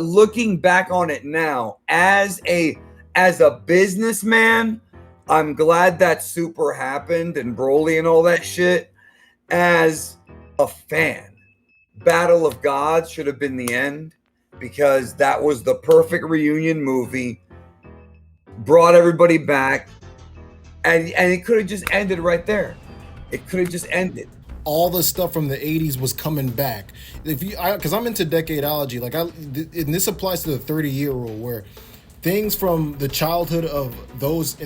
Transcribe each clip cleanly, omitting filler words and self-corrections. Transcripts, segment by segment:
Looking back on it now, as a businessman, I'm glad that Super happened and Broly and all that shit. As a fan, Battle of Gods should have been the end, because that was the perfect reunion movie, brought everybody back, and it could have just ended right there. It could have just ended. All the stuff from the 80s was coming back. Because I'm into decadeology, and this applies to the 30-year rule, where things from the childhood of those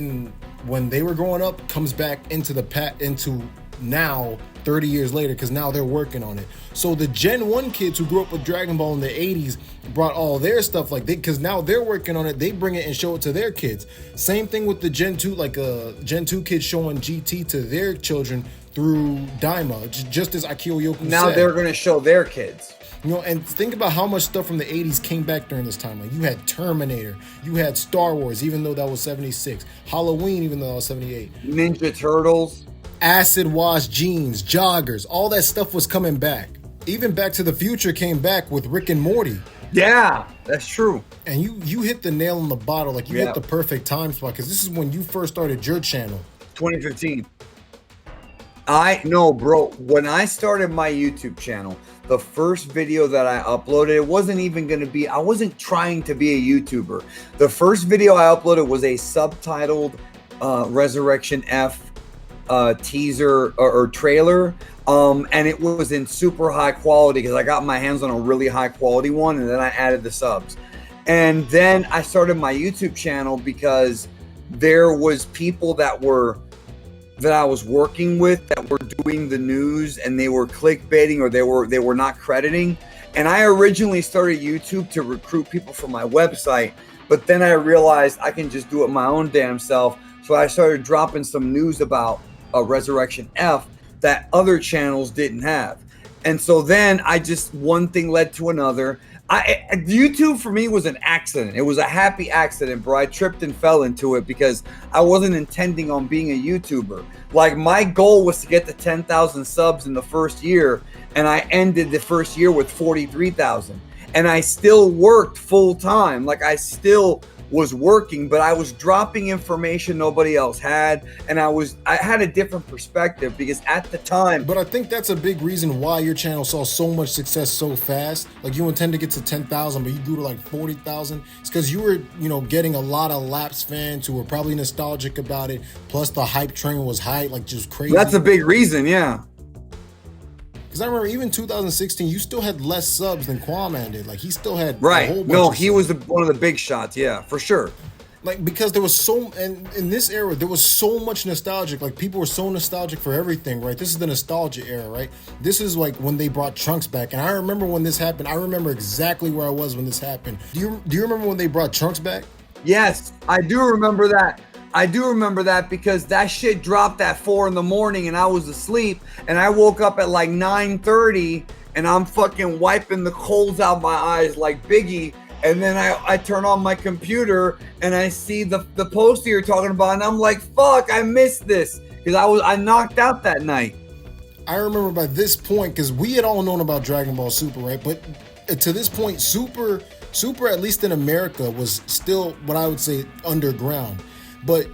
when they were growing up comes back into now 30 years later, because now they're working on it. So the Gen 1 kids who grew up with Dragon Ball in the 80s brought all their stuff, because now they're working on it, they bring it and show it to their kids. Same thing with the Gen 2, Gen 2 kids showing GT to their children through Daima, just as Akio Yoku said. Now they're going to show their kids. And think about how much stuff from the 80s came back during this time. Like, you had Terminator, you had Star Wars, even though that was 76, Halloween, even though that was 78, Ninja Turtles, acid wash jeans, joggers, all that stuff was coming back. Even Back to the Future came back with Rick and Morty. Yeah, that's true. And you hit the nail on the bottle. Like, you hit the perfect time spot, because this is when you first started your channel. 2015. Bro, when I started my YouTube channel, the first video that I uploaded, it wasn't even going to be, I wasn't trying to be a YouTuber. The first video I uploaded was a subtitled Resurrection F teaser or trailer. And it was in super high quality, because I got my hands on a really high quality one, and then I added the subs. And then I started my YouTube channel because there was people that I was working with that were doing the news, and they were clickbaiting, or they were not crediting. And I originally started YouTube to recruit people for my website, but then I realized I can just do it my own damn self. So I started dropping some news about Resurrection F that other channels didn't have. And so then one thing led to another. YouTube for me was an accident. It was a happy accident, bro. I tripped and fell into it because I wasn't intending on being a YouTuber. Like, my goal was to get to 10,000 subs in the first year, and I ended the first year with 43,000. And I still worked full time. Like, I still was working, but I was dropping information nobody else had, and I had a different perspective, because at the time. But I think that's a big reason why your channel saw so much success so fast. Like, you intend to get to 10,000, but you grew to like 40,000. It's because you were, getting a lot of Laps fans who were probably nostalgic about it. Plus, the hype train was high, like, just crazy. That's a big reason, yeah. Because I remember even 2016, you still had less subs than Quaman did. Like, he still had right. A whole bunch no, of he subs. was one of the big shots, yeah, for sure. Like, because there was and in this era, there was so much nostalgic. Like, people were so nostalgic for everything, right? This is the nostalgia era, right? This is like when they brought Trunks back. And I remember when this happened. I remember exactly where I was when this happened. Do you remember when they brought Trunks back? Yes, I do remember that. Because that shit dropped at 4 in the morning, and I was asleep, and I woke up at like 9:30, and I'm fucking wiping the coals out my eyes like Biggie. And then I turn on my computer, and I see the poster you're talking about, and I'm like, fuck, I missed this, because I knocked out that night. I remember by this point, because we had all known about Dragon Ball Super, right? But to this point, Super, at least in America, was still what I would say underground. But,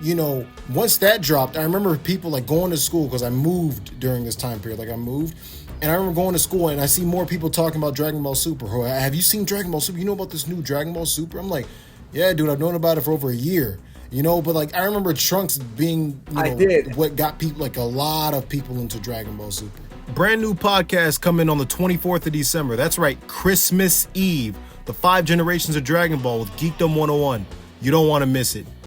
once that dropped, I remember people like going to school, because I moved during this time period. Like, I moved, and I remember going to school, and I see more people talking about Dragon Ball Super. Have you seen Dragon Ball Super? You know about this new Dragon Ball Super? I'm like, yeah, dude, I've known about it for over a year. But like, I remember Trunks being, what got people, like a lot of people into Dragon Ball Super. Brand new podcast coming on the 24th of December. That's right, Christmas Eve. The 5 generations of Dragon Ball with Geekdom 101. You don't want to miss it.